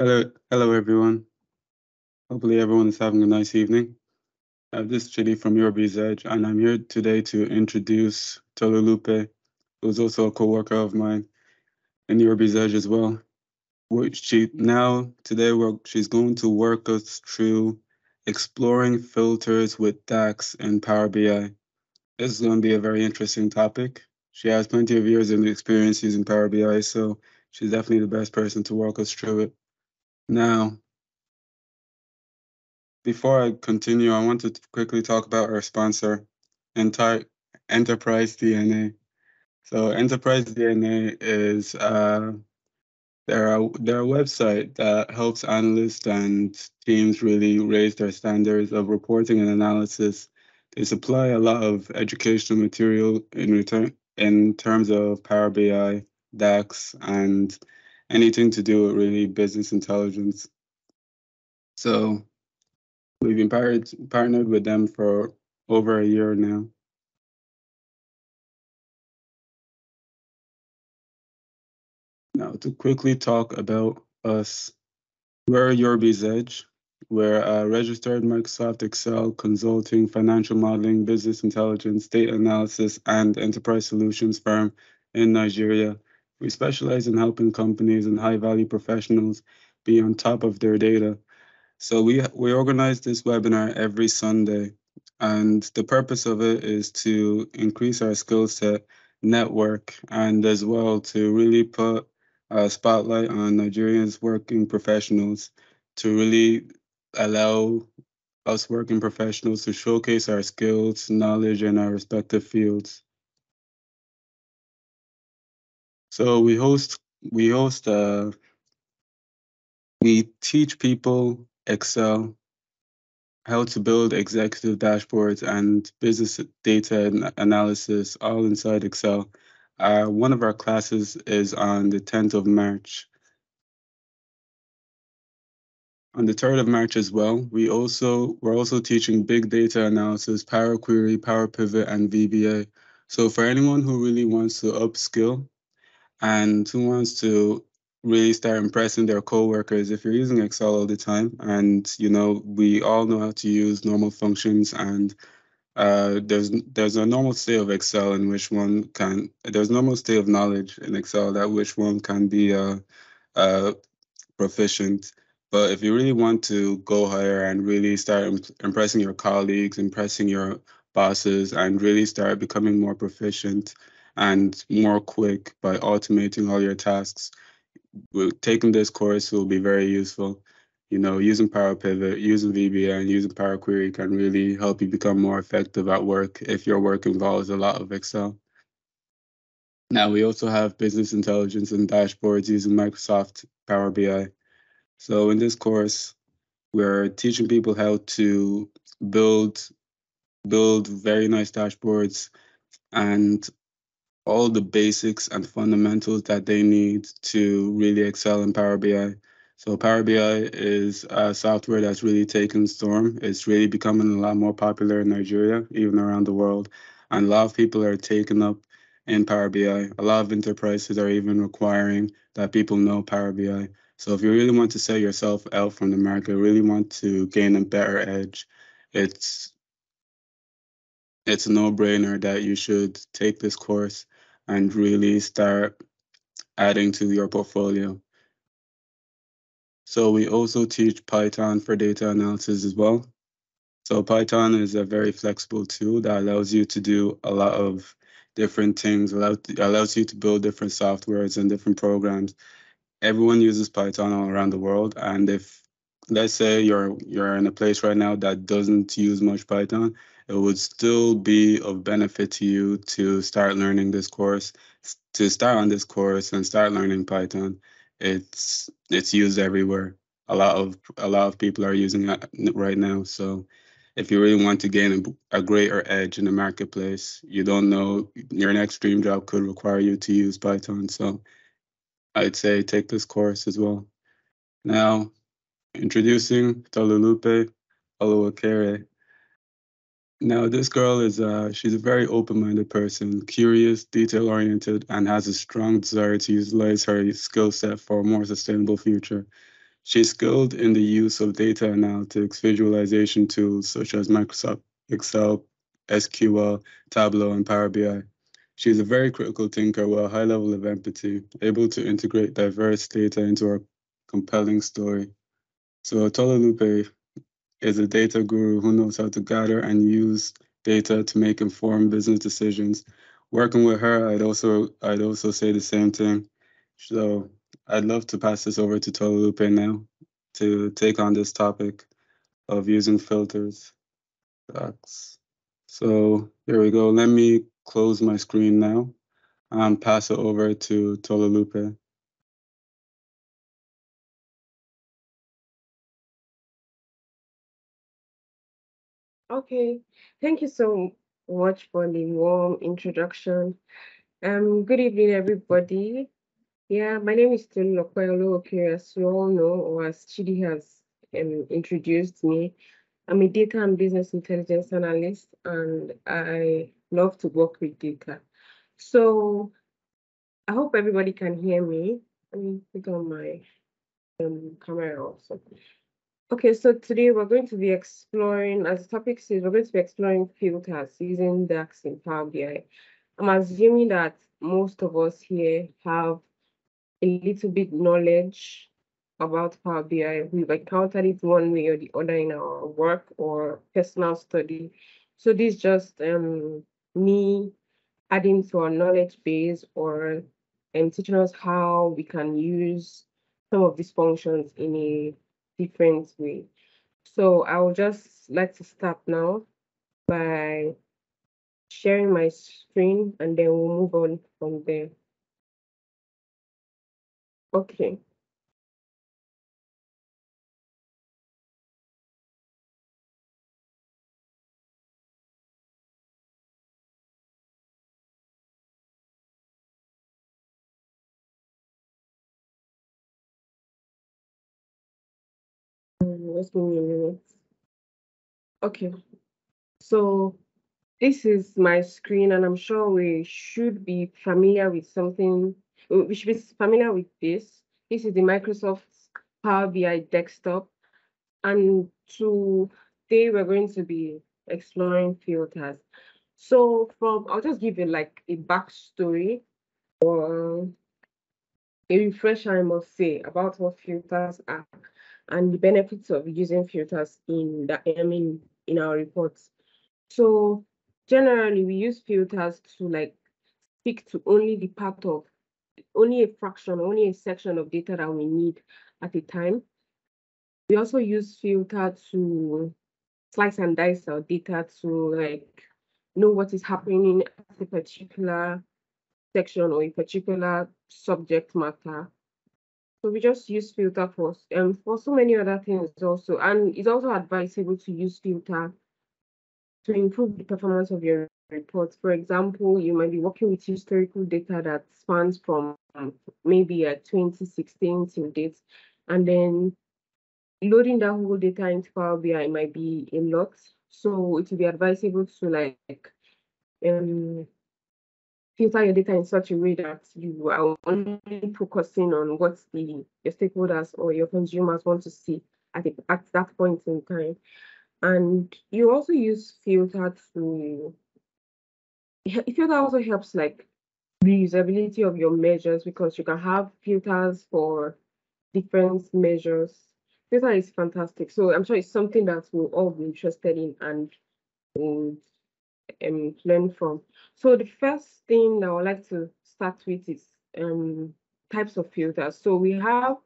Hello everyone. Hopefully everyone is having a nice evening. This is Chidi from UrBizEdge, and I'm here today to introduce Tolulope, who's also a coworker of mine in UrBizEdge as well. She's going to work us through exploring filters with DAX and Power BI. This is going to be a very interesting topic. She has plenty of years of experience using Power BI, so she's definitely the best person to walk us through it. Now, before I continue, I want to quickly talk about our sponsor, Enti- Enterprise DNA. So Enterprise DNA is they're a website that helps analysts and teams really raise their standards of reporting and analysis. They supply a lot of educational material in return in terms of Power BI, DAX, and anything to do with really business intelligence. So we've been partnered with them for over a year now. Now, to quickly talk about us, we're UrBizEdge. We're a registered Microsoft Excel consulting, financial modeling, business intelligence, data analysis, and enterprise solutions firm in Nigeria. We specialize in helping companies and high-value professionals be on top of their data. So we organize this webinar every Sunday, and the purpose of it is to increase our skill set, network, and as well to really put a spotlight on Nigerians working professionals to really allow us working professionals to showcase our skills, knowledge, in our respective fields. So we teach people Excel, how to build executive dashboards and business data analysis all inside Excel. One of our classes is on the 10th of March. On the 3rd of March as well, we're also teaching big data analysis, Power Query, Power Pivot, and VBA. So for anyone who really wants to upskill and who wants to really start impressing their coworkers, if you're using Excel all the time, and we all know how to use normal functions, and there's a normal state of Excel in which there's normal state of knowledge in Excel that which one can be proficient. But if you really want to go higher and really start impressing your colleagues, impressing your bosses, and really start becoming more proficient and more quick by automating all your tasks, taking this course will be very useful. Using Power Pivot, using VBA, and using Power Query can really help you become more effective at work if your work involves a lot of Excel. Now, we also have business intelligence and dashboards using Microsoft Power BI. So in this course, we're teaching people how to build very nice dashboards and all the basics and fundamentals that they need to really excel in Power BI. So Power BI is a software that's really taken storm. It's really becoming a lot more popular in Nigeria, even around the world. And a lot of people are taking up in Power BI. A lot of enterprises are even requiring that people know Power BI. So if you really want to set yourself out from the market, really want to gain a better edge, it's a no-brainer that you should take this course and really start adding to your portfolio. So we also teach Python for data analysis as well. So Python is a very flexible tool that allows you to do a lot of different things, allows you to build different softwares and different programs. Everyone uses Python all around the world, and if let's say you're in a place right now that doesn't use much Python, it would still be of benefit to you to start learning this course, to start on this course and start learning Python. It's used everywhere. A lot of people are using it right now. So if you really want to gain a greater edge in the marketplace, you don't know, your next dream job could require you to use Python. So I'd say take this course as well. Now, introducing Tolulope Olowookere. Now, this girl she's a very open-minded person, curious, detail-oriented, and has a strong desire to utilize her skill set for a more sustainable future. She's skilled in the use of data analytics, visualization tools such as Microsoft Excel, SQL, Tableau, and Power BI. She's a very critical thinker with a high level of empathy, able to integrate diverse data into her compelling story. So Tolulope is a data guru who knows how to gather and use data to make informed business decisions. Working with her, I'd also say the same thing. So I'd love to pass this over to Tolulope now to take on this topic of using filters. DAX. So here we go. Let me close my screen now and pass it over to Tolulope. Okay, thank you so much for the warm introduction. Good evening, everybody. Yeah, my name is Tolulope Olowookere, as you all know, or as Chidi has introduced me. I'm a data and business intelligence analyst, and I love to work with data. So I hope everybody can hear me. Let me put on my camera also. Okay, so today we're going to be exploring, as the topic says, we're going to be exploring filters using DAX in Power BI. I'm assuming that most of us here have a little bit knowledge about Power BI. We've encountered it one way or the other in our work or personal study. So this is just me adding to our knowledge base or teaching us how we can use some of these functions in a different way. So I would just like to start now by sharing my screen and then we'll move on from there. Okay. Let's give me a minute. Okay. So this is my screen, and I'm sure we should be familiar with something. We should be familiar with this. This is the Microsoft Power BI desktop. And today we're going to be exploring filters. So I'll just give you like a backstory or a refresher, I must say, about what filters are and the benefits of using filters in our reports. So generally we use filters to like speak to only the part of only a fraction, only a section of data that we need at a time. We also use filter to slice and dice our data to like know what is happening at a particular section or a particular subject matter. So we just use filter for so many other things also. And it's also advisable to use filter to improve the performance of your reports. For example, you might be working with historical data that spans from maybe 2016 till date, and then loading that whole data into Power BI might be a lot. So it would be advisable to like um, filter your data in such a way that you are only focusing on what your stakeholders or your consumers want to see at that point in time. And you also use filter to filter also helps like reusability of your measures because you can have filters for different measures. Filter is fantastic. So I'm sure it's something that we'll all be interested in and would learn from. So the first thing that I would like to start with is types of filters. So we have,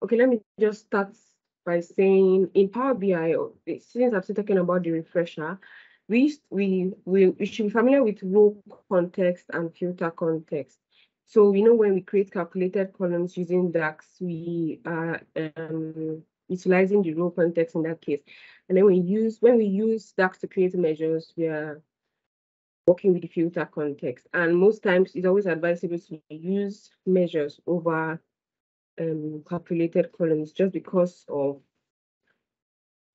okay, let me just start by saying in Power BI, since I'm still talking about the refresher, we should be familiar with row context and filter context. So we know when we create calculated columns using DAX, we are utilizing the row context in that case. And then when we use DAX to create measures, we are working with the filter context. And most times it's always advisable to use measures over calculated columns just because of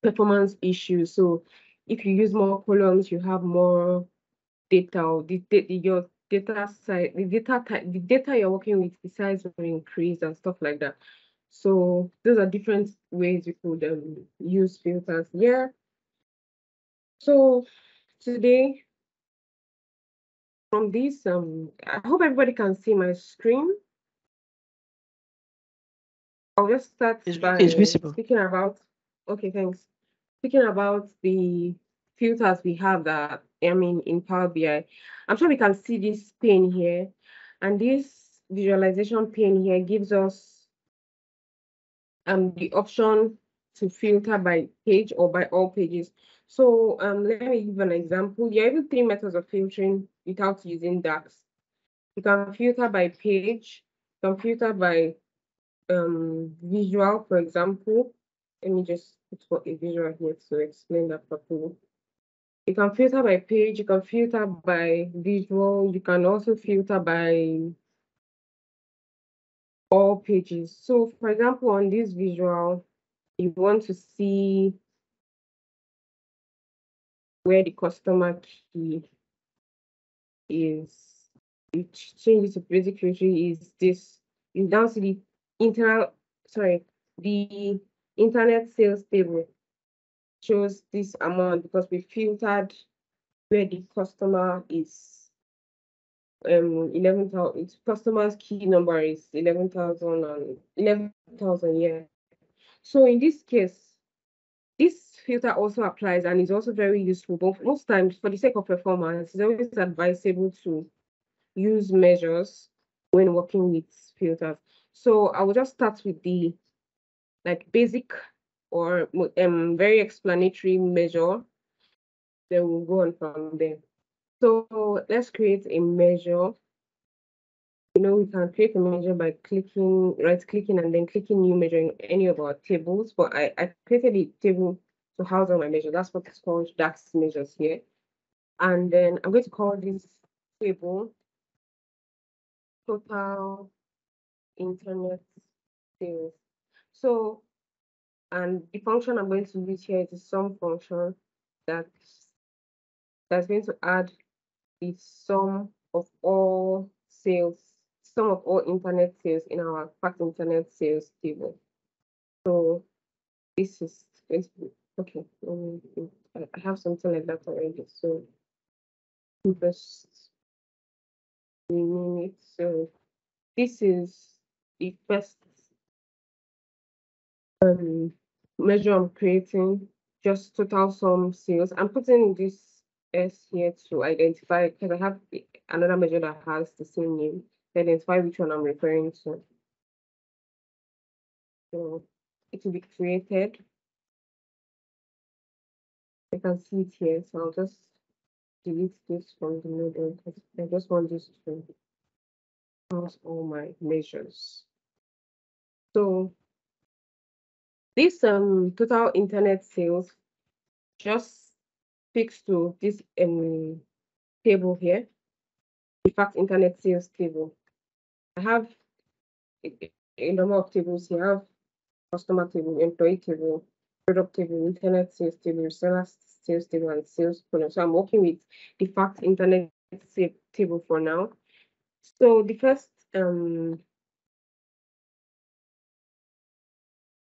performance issues. So if you use more columns, you have more data, or your data size, the data type, the data you're working with, the size will increase and stuff like that. So those are different ways you could use filters here. So today, from this, I hope everybody can see my screen. I'll just start by It's visible. speaking about, okay, thanks. Speaking about the filters we have that, in Power BI. I'm sure we can see this pane here. And this visualization pane here gives us the option to filter by page or by all pages. So let me give an example. There are even 3 methods of filtering without using DAX. You can filter by page, you can filter by visual, for example. Let me just put a visual here to explain that properly. You can filter by page, you can filter by visual, you can also filter by all pages. So for example, on this visual, you want to see where the customer key is. You change it to basic filter is this. You now see the the internet sales table shows this amount because we filtered where the customer is 11,000. Its customer's key number is 11,000 and 11,000. Yeah. So in this case, this filter also applies and is also very useful. But most times, for the sake of performance, it's always advisable to use measures when working with filters. So I will just start with the basic or very explanatory measure. Then we'll go on from there. So let's create a measure. We can create a measure by right-clicking and then clicking new measure in any of our tables. But I created a table to house all my measures. That's what it's called, DAX measures here. And then I'm going to call this table total internet sales. So, and the function I'm going to use here is the sum function that's going to add the sum of all internet sales in our fact internet sales table. So this is going to be okay. I have something like that already. So just rename it. So this is the first measure I'm creating, just total sum sales. I'm putting this S here to identify because I have another measure that has the same name to identify which one I'm referring to. So it will be created. I can see it here, so I'll just delete this from the model because I just want this to house all my measures. So this total internet sales just speaks to this table here, the fact internet sales table. I have a number of tables here. I have customer table, employee table, product table, internet sales table, reseller sales table, and sales column. So I'm working with the fact internet sales table for now. So the first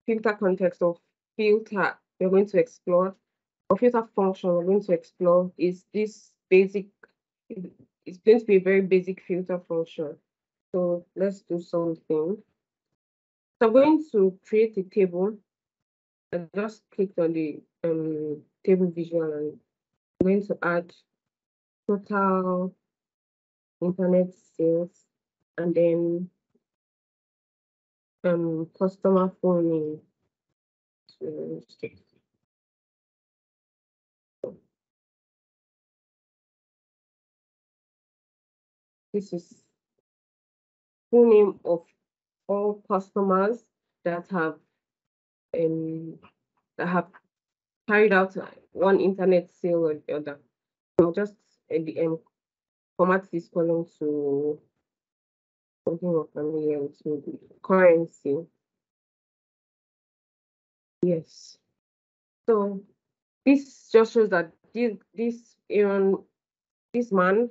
filter context of filter we're going to explore, or filter function we're going to explore, is this basic. It's going to be a very basic filter function. So let's do something. So I'm going to create a table. I just clicked on the table visual and I'm going to add total internet sales and then customer phone name. This is full name of all customers that have carried out one internet sale or the other. So just format this column to something more familiar with maybe currency. Yes. So this just shows that this man,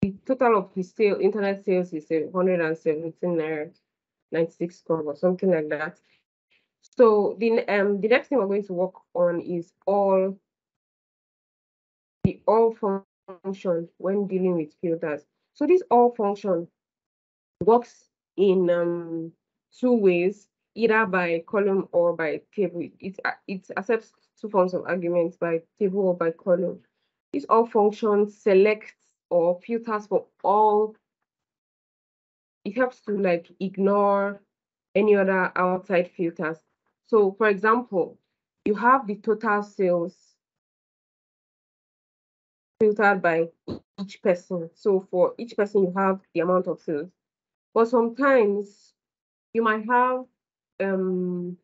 the total of his internet sales is 117 naira. 96 score or something like that. So the next thing we're going to work on is the all function when dealing with filters. So this all function works in two ways, either by column or by table. It accepts two forms of arguments, by table or by column. This all function selects or filters for all. It helps to like ignore any other outside filters. So for example, you have the total sales filtered by each person. So for each person, you have the amount of sales. But sometimes you might have, okay,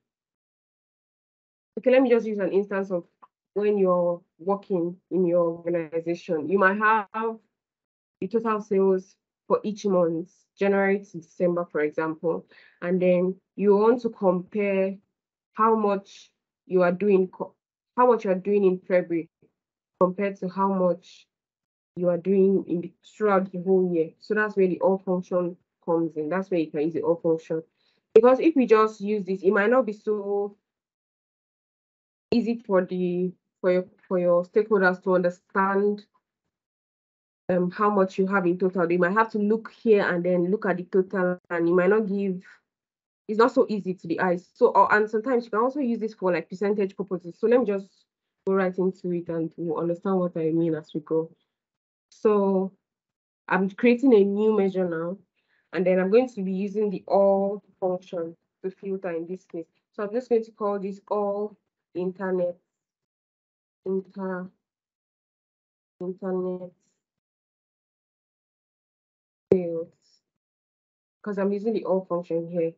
let me just use an instance of when you're working in your organization. You might have the total sales for each month, January to December, for example, and then you want to compare how much you are doing, how much you are doing in February compared to how much you are doing throughout the whole year. So that's where the all function comes in. That's where you can use the all function. Because if we just use this, it might not be so easy for your stakeholders to understand how much you have in total. They might have to look here and then look at the total, and you might not give. It's not so easy to the eyes. So and sometimes you can also use this for like percentage purposes. So let me just go right into it and we'll understand what I mean as we go. So I'm creating a new measure now, and then I'm going to be using the all function to filter in this case. So I'm just going to call this all internet internet sales, because I'm using the all function here.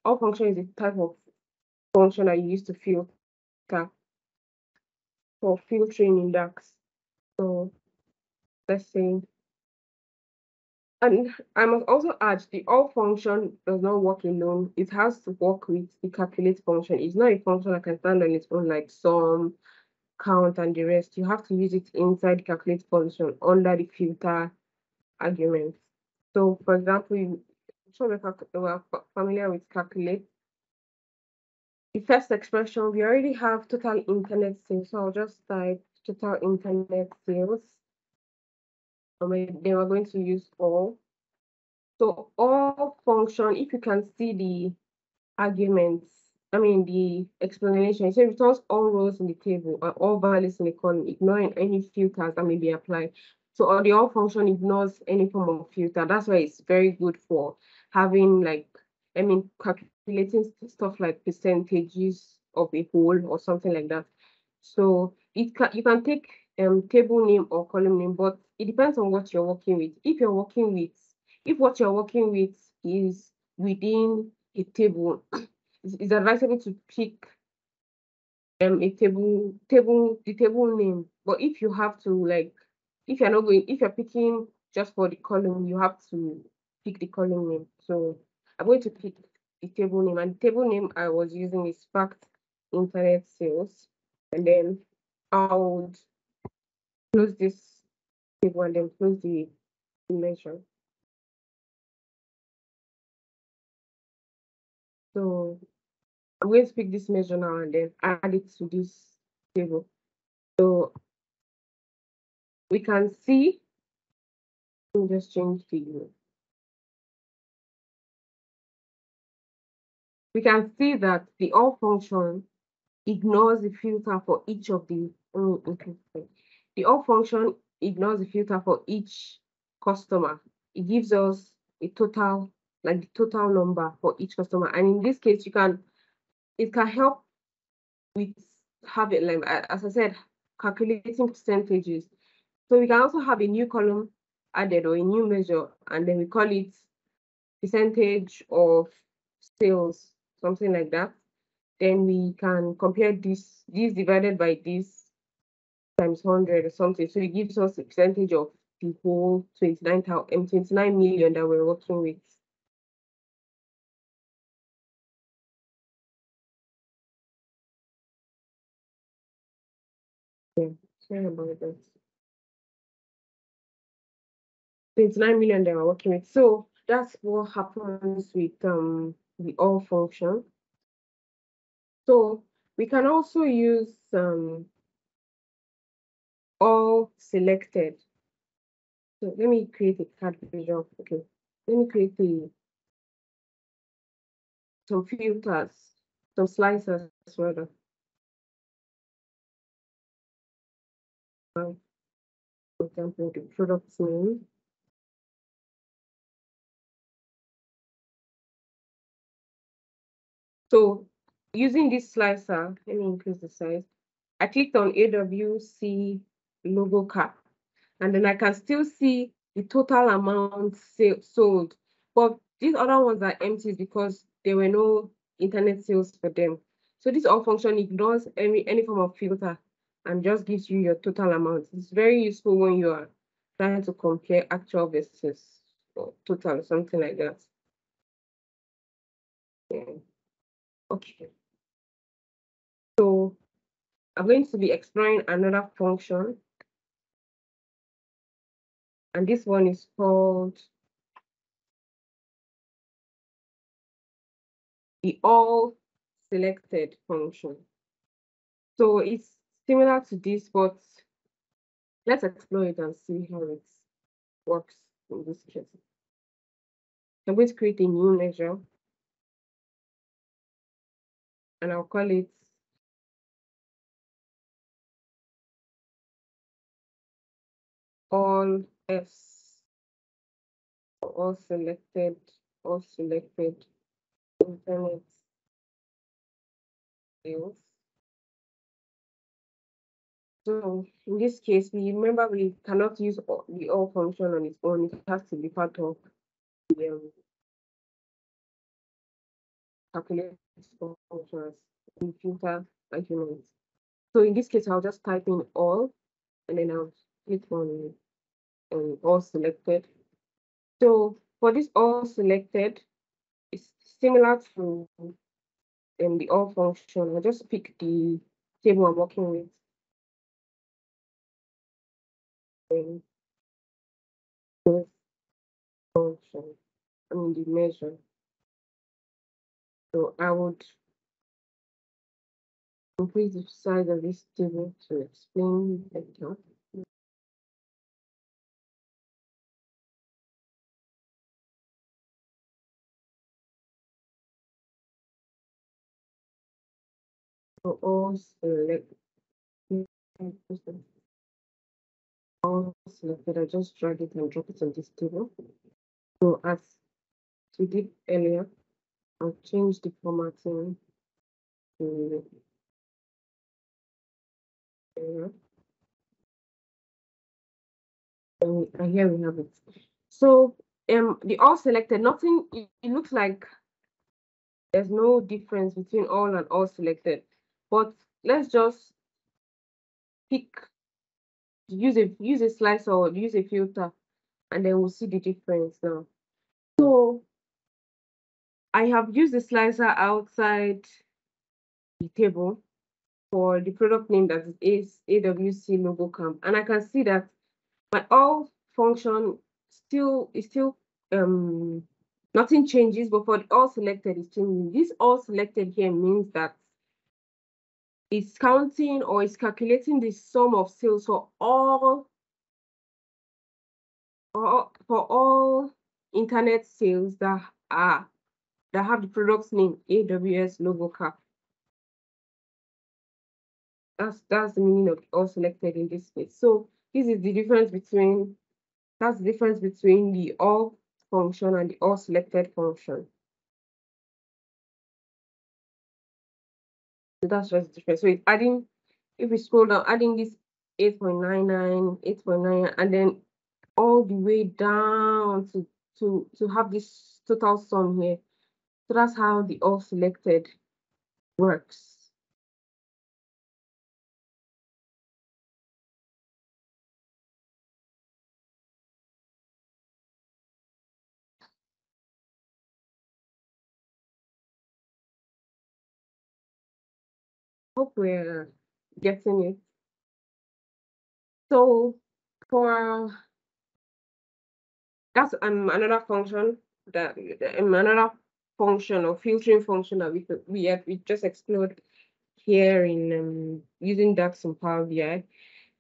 All function is a type of function I use to filter for filtering in DAX. So let's say, and I must also add the all function does not work alone. It has to work with the calculate function. It's not a function that can stand on its own like sum, count, and the rest. You have to use it inside the calculate function under the filter argument. So for example, I'm sure we're familiar with calculate. The first expression, we already have total internet sales. So I'll just type total internet sales. And then we're going to use all. So all function, if you can see the arguments, the explanation, so it returns all rows in the table or all values in the column, ignoring any filters that may be applied. So the all function ignores any form of filter. That's why it's very good for having calculating stuff like percentages of a whole or something like that. So you can take table name or column name, but it depends on what you're working with. If what you're working with is within a table, it's advisable to pick the table name. But if you have to if you're picking just for the column, you have to pick the column name. So I'm going to pick the table name, and the table name I was using is fact internet sales, and then I would close this table and then close the measure. So I'm going to pick this measure now and then add it to this table. So we can see, let me just change the, we can see that the all function ignores the filter for each of the, the all function ignores the filter for each customer. It gives us a total, like the total number for each customer. And in this case, it can help with having, like, as I said, calculating percentages. So we can also have a new column added or a new measure, and then we call it percentage of sales, something like that. Then we can compare this divided by this times 100 or something. So it gives us a percentage of the whole 29 million that we're working with. Yeah, sorry about that. 29 million that we're working with. So that's what happens with the all function. So we can also use all selected. So let me create a card visual. Okay, let me create some filters, some slicers rather. For example, the product name. So using this slicer, let me increase the size. I clicked on AWC logo cap, and then I can still see the total amount sold. But these other ones are empty because there were no internet sales for them. So this all function ignores any form of filter and just gives you your total amount. It's very useful when you are trying to compare actual versus total, something like that. Yeah. Okay. So I'm going to be exploring another function. And this one is called the all selected function. So it's similar to this, but let's explore it and see how it works in this case. I'm going to create a new measure, and I'll call it all S, all selected internet sales. So in this case, we remember we cannot use the all function on its own. It has to be part of the calculate functions in filter arguments. So in this case, I'll just type in all, and then I'll click on all selected. So for this all selected, it's similar to the all function. I'll just pick the table I'm working with. This function, I mean the measure. So I would increase the size of this table to explain better. So all selected, I just drag it and drop it on this table. So as we did earlier, I'll change the formatting to and here we have it. So the all selected, nothing, it looks like there's no difference between all and all selected, but let's just pick, use a slicer or use a filter, and then we'll see the difference now. So I have used the slicer outside the table for the product name that is AWC logo camp, and I can see that my all function is still nothing changes, but for the all selected is changing. This all selected here means that it's counting or it's calculating the sum of sales for all internet sales that have the product's name AWS logo cap. That's the meaning of all selected in this case. So this is the difference between the all function and the all selected function. So that's just different. So it's adding, if we scroll down, adding this 8.99, 8.9, and then all the way down to have this total sum here. So that's how the all selected works. Hope we're getting it. So for that's another function that another function or filtering function that we just explored here in using DAX and Power BI.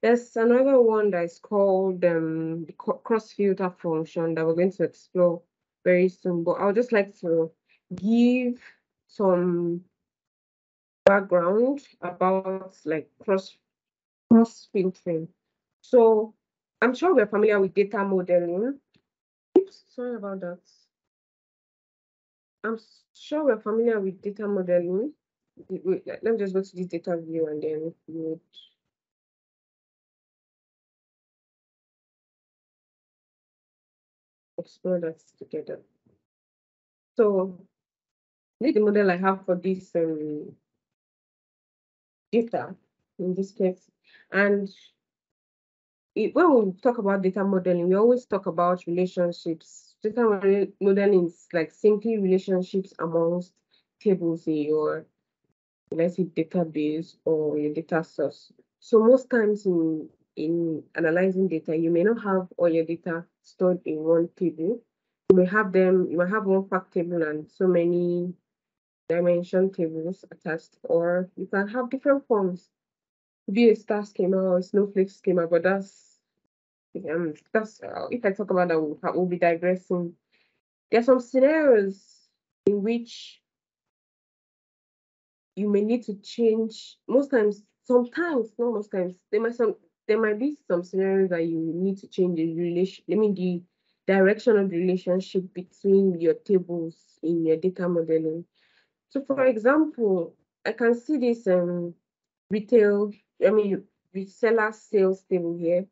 There's another one that is called the cross filter function that we're going to explore very soon. But I would just like to give some background about like cross filtering. So I'm sure we're familiar with data modeling. Oops, sorry about that. I'm sure we're familiar with data modeling. Wait, let me just go to this data view and then we would explore that together. So this is the model I have for this data in this case. And when we talk about data modeling, we always talk about relationships. Data modeling is like simply relationships amongst tables in your, let's say, database or your data source. So most times in analyzing data, you may not have all your data stored in one table. You may have one fact table and so many dimension tables attached, or you can have different forms. Be a star schema or a snowflake schema, but that's if I talk about that, we'll be digressing. There are some scenarios in which you may need to change. Sometimes, not most times, there might be some scenarios that you need to change the direction of the relationship between your tables in your data modeling. So for example, I can see this reseller sales table here,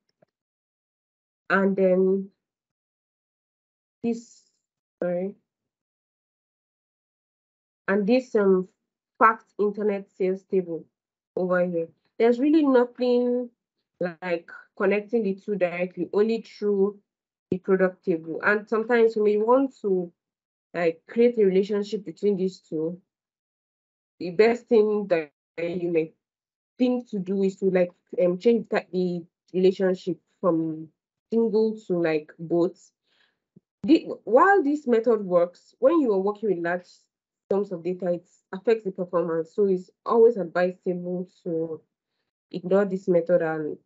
and then this sorry, and this fact internet sales table over here. There's really nothing like connecting the two directly, only through the product table. And sometimes you may want to like create a relationship between these two. The best thing that you may think to do is to like change the relationship from single to like both. While this method works, when you are working with large sums of data, it affects the performance. So it's always advisable to ignore this method and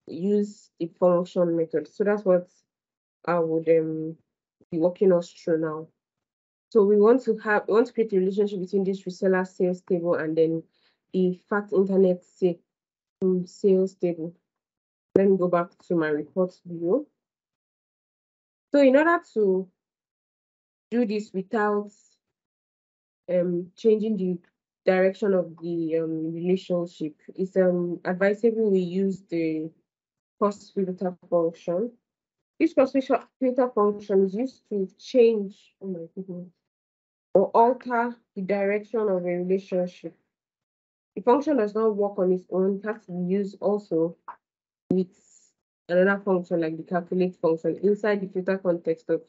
use the function method. So that's what I would be walking us through now. So we want to create a relationship between this reseller sales table and then the fact internet sales table. Let me go back to my reports view. So in order to do this without changing the direction of the relationship, it's advisable we use the cross filter function. This cross filter function is used to change, oh my goodness, or alter the direction of a relationship. The function does not work on its own. It has to be used also with another function like the calculate function inside the filter context of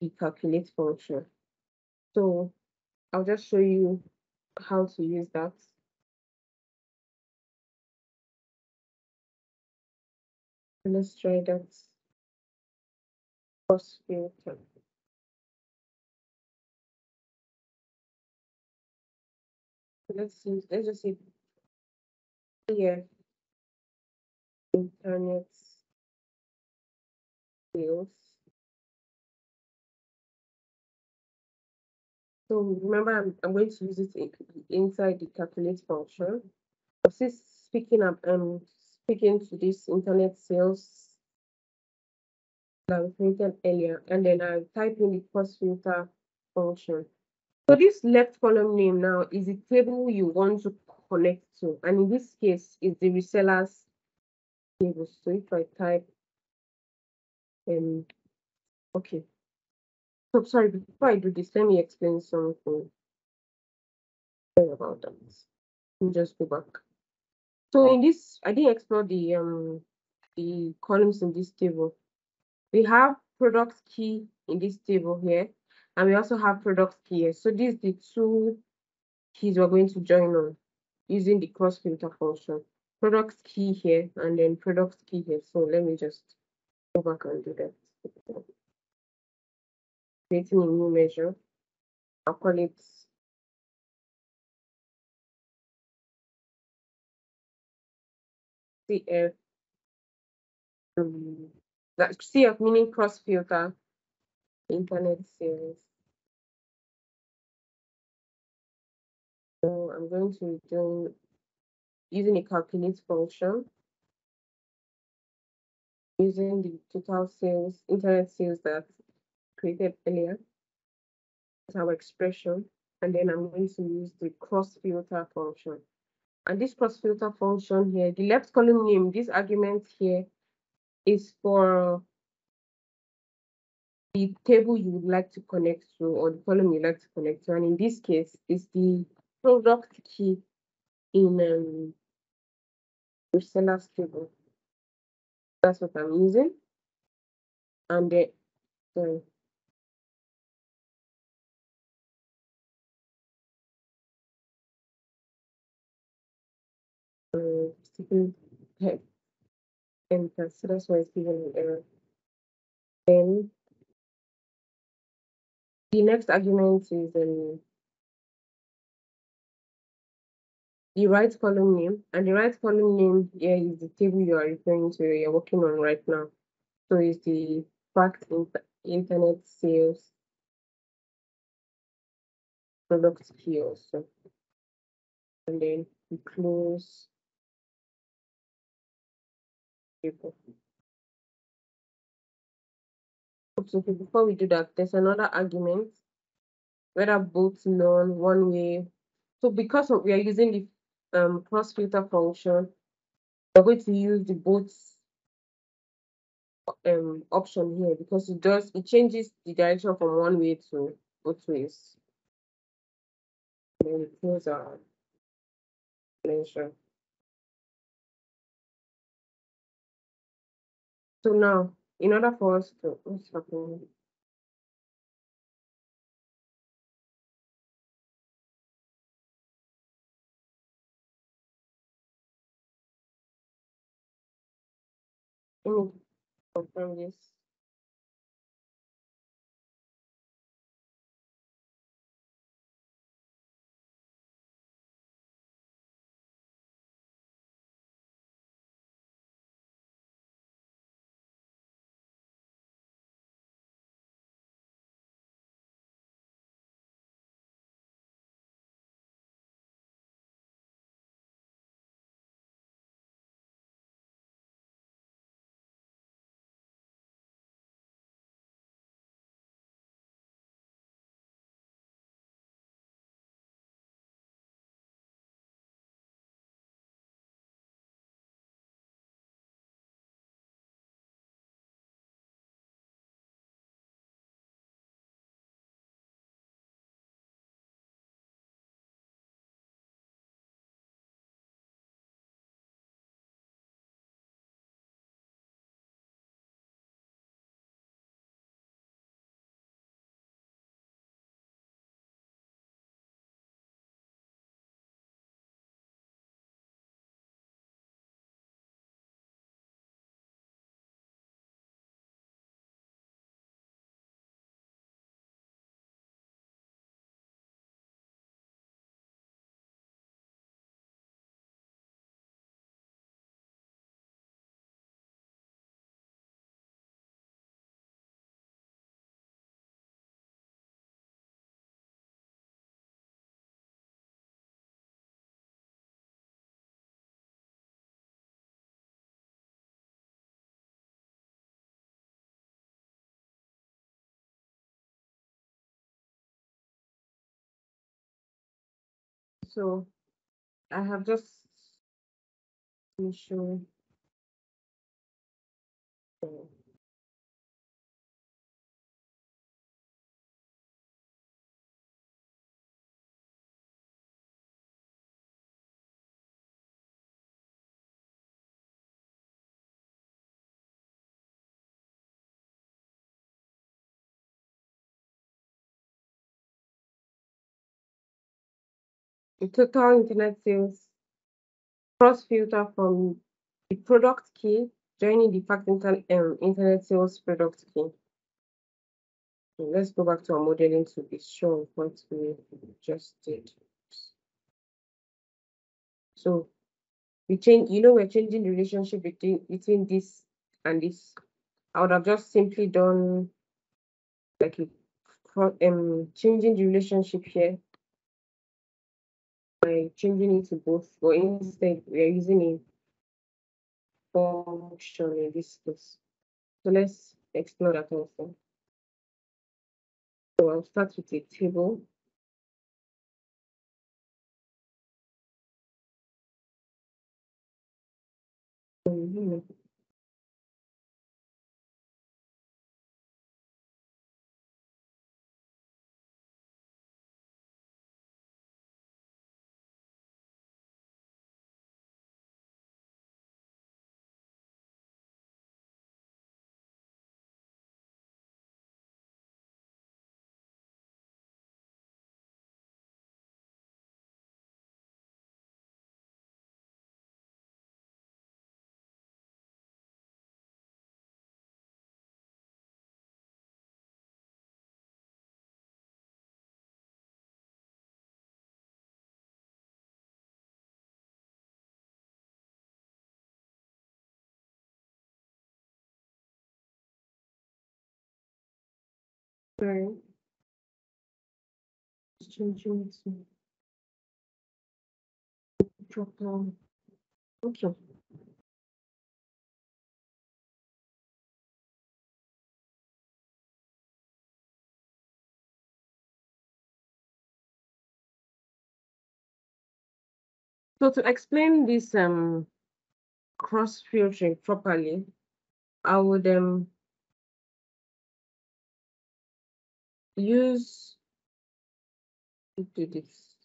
the calculate function. So I'll just show you how to use that. Let's try that cross filter. Let's just see here internet sales. So remember, I'm going to use it inside the calculate function. Since speaking to this internet sales that we created earlier, and then I type in the cross filter function. So this left column name now is the table you want to connect to, and in this case, is the resellers table. So if I type, okay. So sorry, before I do this, let me explain something. Sorry about that. Let me just go back. So in this, I didn't explore the columns in this table. We have product key in this table here, and we also have product key here. So these are the two keys we're going to join on using the cross filter function. Product key here and then product key here. So let me just go back and do that. Creating a new measure. I'll call it CF. That CF meaning cross filter internet sales. So I'm going to do using a calculate function, using the total sales, internet sales that created earlier, that's our expression, and then I'm going to use the cross filter function. And this cross filter function here, the left column name, this argument here is for the table you would like to connect to, or the column you like to connect to. And in this case, it's the product key in reseller's table. That's what I'm using. And then, sorry. Sticking enter, so that's why it's giving an error. Then the next argument is the right column name, and the right column name here is the table you are referring to, you're working on right now. So it's the fact internet sales product key also. And then we close paper. So before we do that, there's another argument, whether both none, one way. So because we are using the cross filter function, we're going to use the both option here, because it changes the direction from one way to both ways. And then we close our explanation. So now, in order for us to, what's happening? Let me confirm this. So I have just show the total internet sales cross filter from the product key joining the fact internet sales product key. So let's go back to our modeling to be sure of what we just did. So we change, we're changing the relationship between this and this. I would have just simply done like changing the relationship here by changing it to both, but instead we are using a function in this case. So let's explore that also. So I'll start with a table. Sorry, changing it to drop down. Okay. So to explain this cross filtering properly, I would use to do this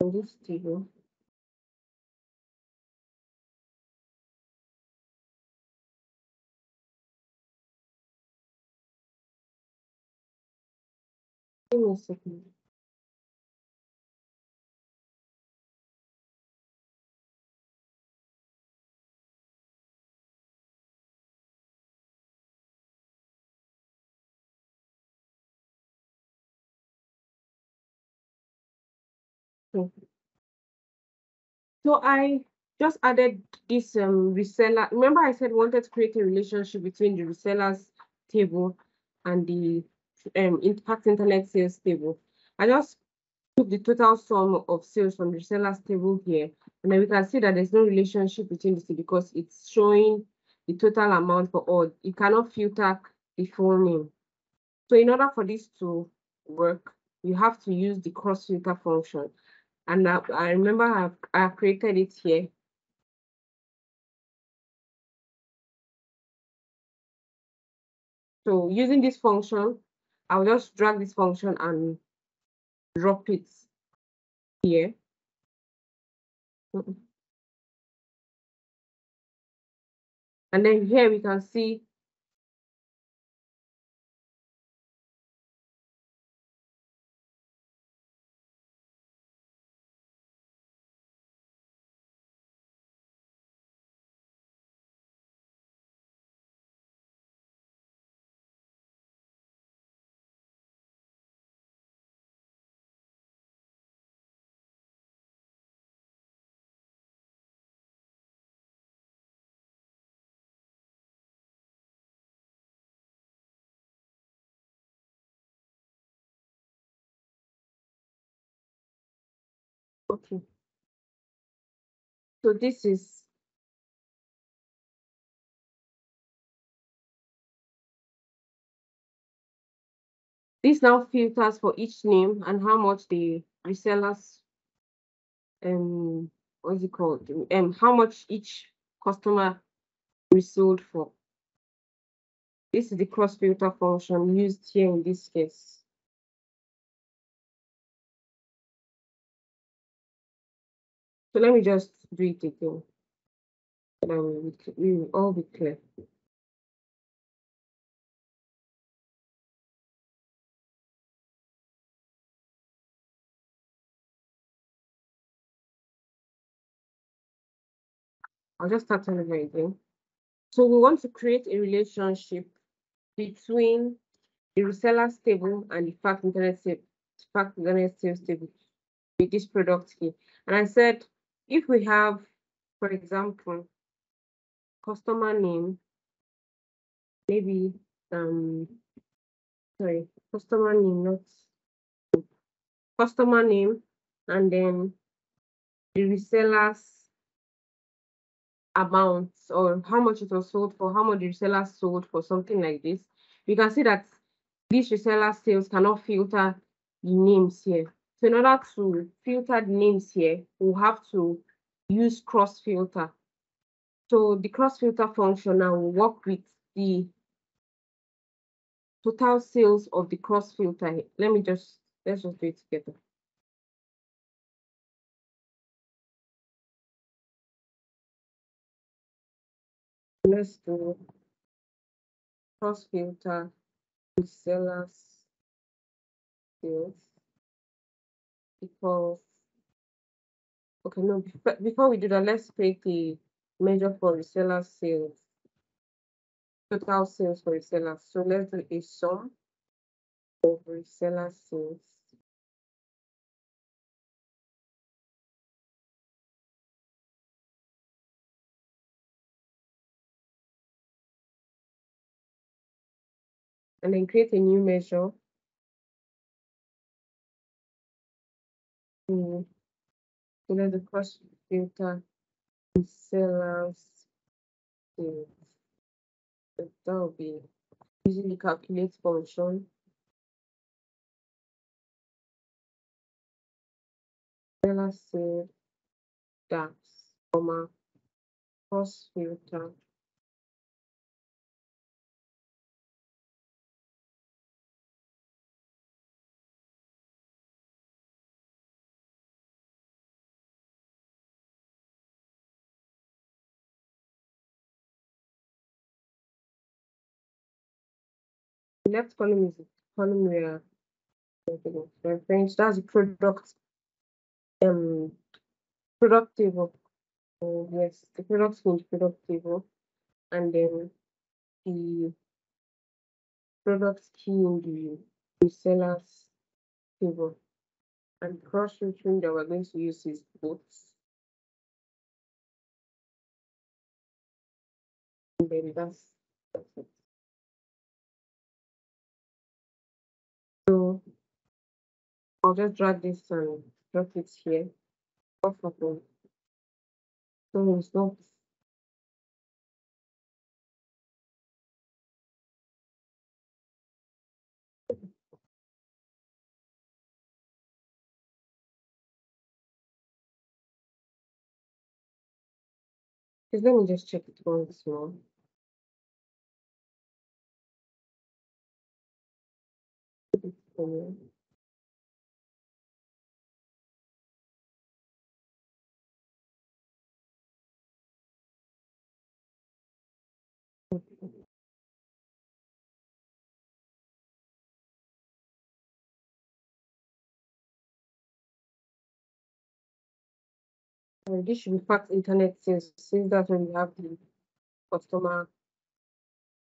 on this table. Give me a second. So I just added this reseller. Remember I said wanted to create a relationship between the resellers table and the impact internet sales table. I just took the total sum of sales from the resellers table here, and then we can see that there's no relationship between the two because it's showing the total amount for all. It cannot filter the full name. So in order for this to work, you have to use the cross filter function. And I remember I created it here. So using this function, I'll just drag this function and drop it here. And then here we can see okay. So this now filters for each name and how much the resellers what's it called? How much each customer resold for. This is the cross filter function used here in this case. So let me just do it again. We will all be clear. I'll just start over again. So we want to create a relationship between the resellers table and the fact internet sales table with this product key. And I said, if we have, for example, customer name, maybe sorry, customer name, not customer name, and then the resellers amount, or how much it was sold for, how much the reseller sold for, something like this. You can see that this reseller sales cannot filter the names here. So in order to filter the names here, we'll have to use cross filter. So the cross filter function now will work with the total sales of the cross filter. Let's just do it together. Let's do cross filter resellers sales equals, okay, no, before we do that, let's create the measure for reseller sales, total sales for resellers. So let's do a sum of reseller sales. And then create a new measure. So let's do cross filter resellers sales. So that will be using the calculate function. Reseller sales DAX, comma, cross filter. The left column is the column where reference, that's the product table. Yes, the product in the product table, and then the product key in the resellers table. And cross filtering that we're going to use is both. And then that's it. So I'll just drag this and drop it here. Off of it. So it's not. Let me just check it once more. This should be fact internet sales, since that's when we have the customer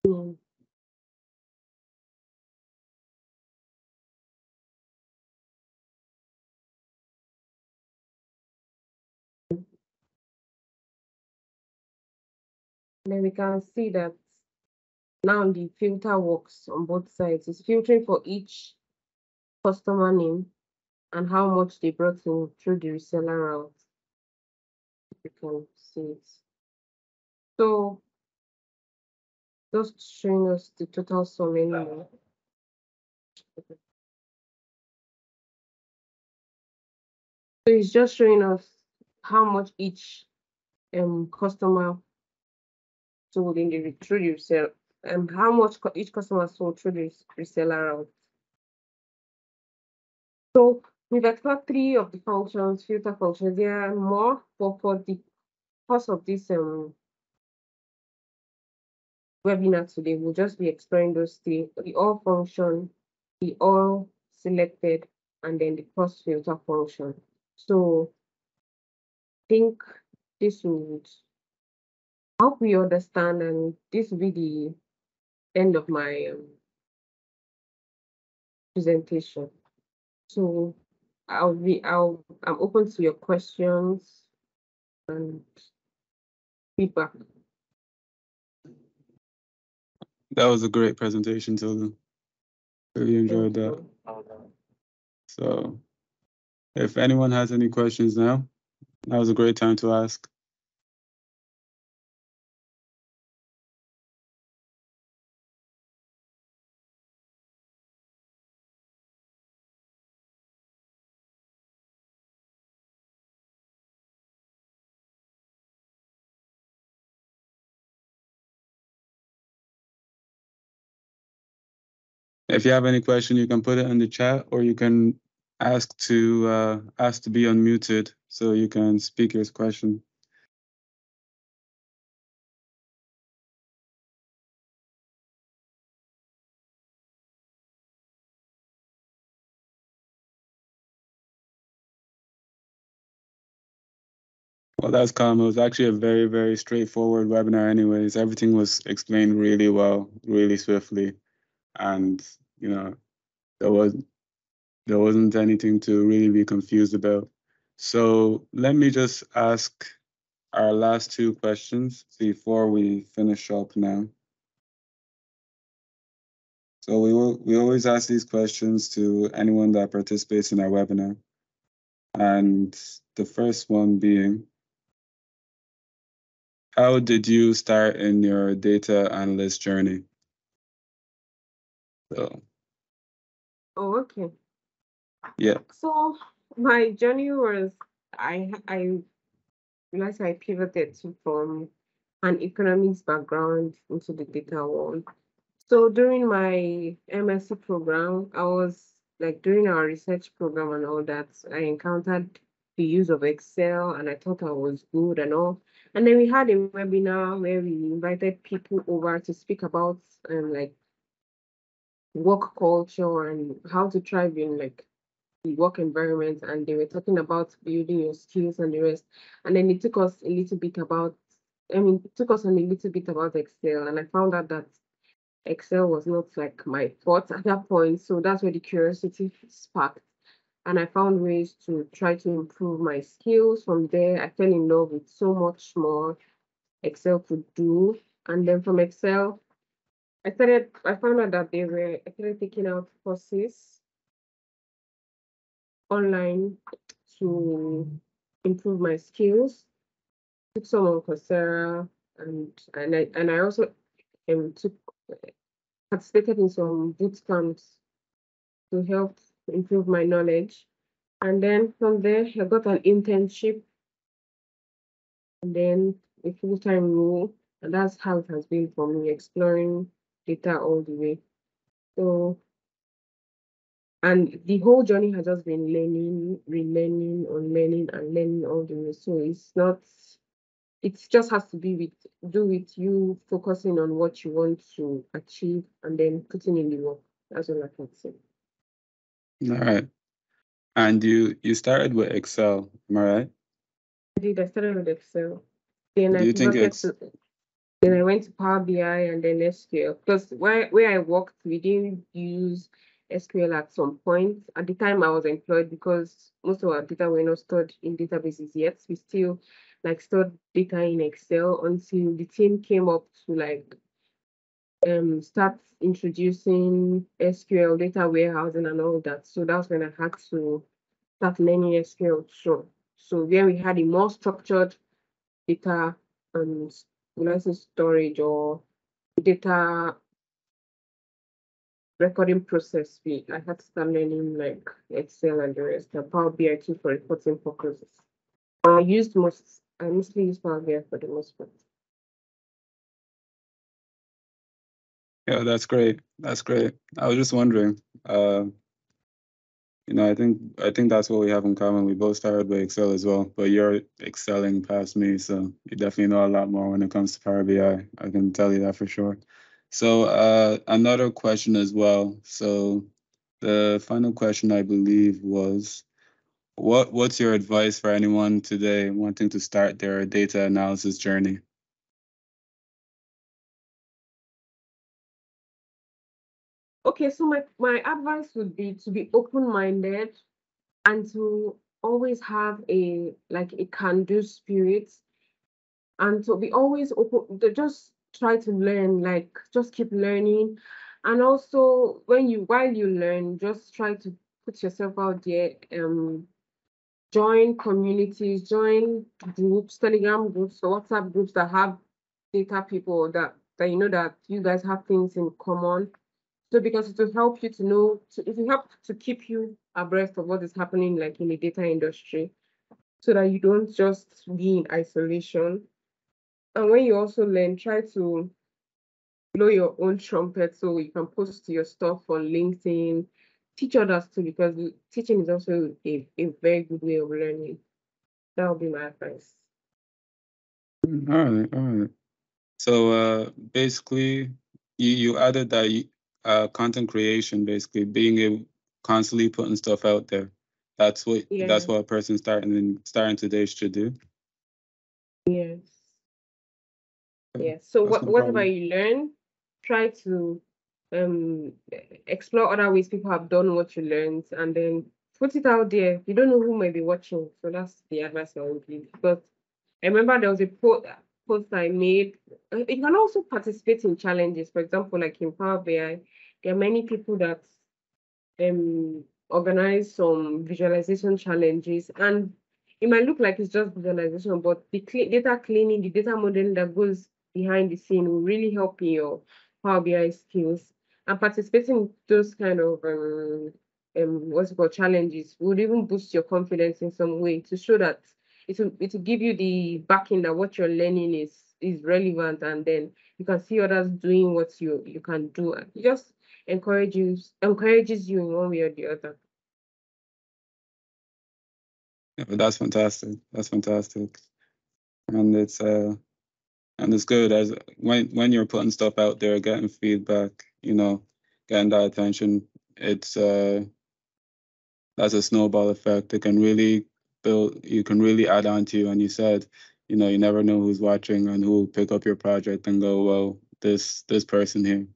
name. And then we can see that now the filter works on both sides. It's filtering for each customer name and how much they brought in through the reseller route. You can see it. So just showing us the total sum anyway. So it's just showing us how much each customer sold in the through the resell, and how much each customer sold through the reseller route. So we've explored 3 of the functions, filter functions. There are more, but for the course of this webinar today, we'll just be exploring those 3: the all function, the all selected, and then the cross filter function. So I think this would help you understand, and this will be end of my presentation. So I'm open to your questions and feedback. That was a great presentation, Tolu. Really enjoyed Thank that. you. So if anyone has any questions now, that was a great time to ask. If you have any question, you can put it in the chat, or you can ask to be unmuted so you can speak your question. Well, that's calm. It was actually a very, very straightforward webinar anyways. Everything was explained really well, really swiftly. And, you know, there was there wasn't anything to really be confused about. So let me just ask our last two questions before we finish up now. So we always ask these questions to anyone that participates in our webinar. And the first one being, how did you start in your data analyst journey? So Oh, okay. yeah. So my journey was I realized I pivoted from an economics background into the data world. So during my MSc program, I was like during our research program and all that, I encountered the use of Excel and I thought I was good and all. And then we had a webinar where we invited people over to speak about like work culture and how to thrive in like the work environment. And they were talking about building your skills and the rest. And then it took us a little bit about, it took us on a little bit about Excel. And I found out that Excel was not like my thought at that point. So that's where the curiosity sparked. And I found ways to try to improve my skills. From there, I fell in love with so much more Excel could do. And then from Excel, I found out that I started taking out courses online to improve my skills. Took some on Coursera and I also took participated in some boot camps to help improve my knowledge. And then from there, I got an internship and then a full-time role. And that's how it has been for me, exploring data all the way. So, and the whole journey has just been learning, relearning, unlearning, and learning all the way. So it's not, it just has to do with you focusing on what you want to achieve and then putting in the work. That's all I can say. All right. And you started with Excel, am I right? I started with Excel. Then Do I you think pivoted it's to Then I went to Power BI and then SQL. Because where I worked, we didn't use SQL at some point. At the time I was employed because most of our data were not stored in databases yet. We still like stored data in Excel until the team came up to like start introducing SQL data warehousing and all that. So that's when I had to start learning SQL. So where we had a more structured data and storage or data recording process, I had to start learning like Excel and the rest, and Power BI too for reporting purposes. I mostly use Power BI for the most part. Yeah, that's great. That's great. I was just wondering. I think that's what we have in common. We both started with Excel as well, but you're excelling past me, so you definitely know a lot more when it comes to Power BI. I can tell you that for sure. So another question as well. So the final question I believe was, what's your advice for anyone today wanting to start their data analysis journey? Okay, so my advice would be to be open-minded and to always have a can-do spirit, and to be always open to just try to learn, like just keep learning. And also while you learn, just try to put yourself out there, join communities, join groups, Telegram groups or WhatsApp groups that have data people that you know that you guys have things in common. So because it will help you to know, it will help to keep you abreast of what is happening like in the data industry, so that you don't just be in isolation. And when you also learn, try to blow your own trumpet so you can post your stuff on LinkedIn, teach others too, because teaching is also a very good way of learning. That would be my advice. All right, all right. So basically, you added that content creation, basically being able constantly putting stuff out there. That's Yeah. what a person starting today should do. Yes. Okay, Yes. So that's no whatever problem. you learn, try to explore other ways people have done what you learned, and then put it out there. You don't know who may be watching, so that's the advice I would give. But I remember there was a post I made. You can also participate in challenges. For example, like in Power BI, there are many people that organize some visualization challenges, and it might look like it's just visualization, but the data cleaning, the data modeling that goes behind the scene will really help in your Power BI skills. And participating in those kind of what's it called, challenges would even boost your confidence in some way, to show that it will give you the backing that what you're learning is relevant, and then you can see others doing what you can do. It just encourages you in one way or the other. Yeah, but that's fantastic. That's fantastic, and it's good as when you're putting stuff out there, getting feedback, getting that attention. It's that's a snowball effect. It can really build. You can really add on to you. And you said, you never know who's watching and who will pick up your project and go, well, this person here.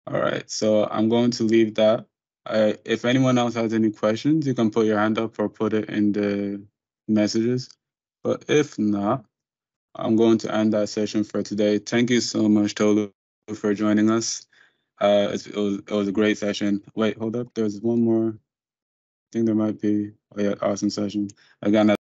All right. So I'm going to leave that. If anyone else has any questions, you can put your hand up or put it in the messages. But if not, I'm going to end that session for today. Thank you so much, Tolu, for joining us. It was a great session. Wait, hold up. There's one more. I think there might be. Oh yeah, awesome session. Again,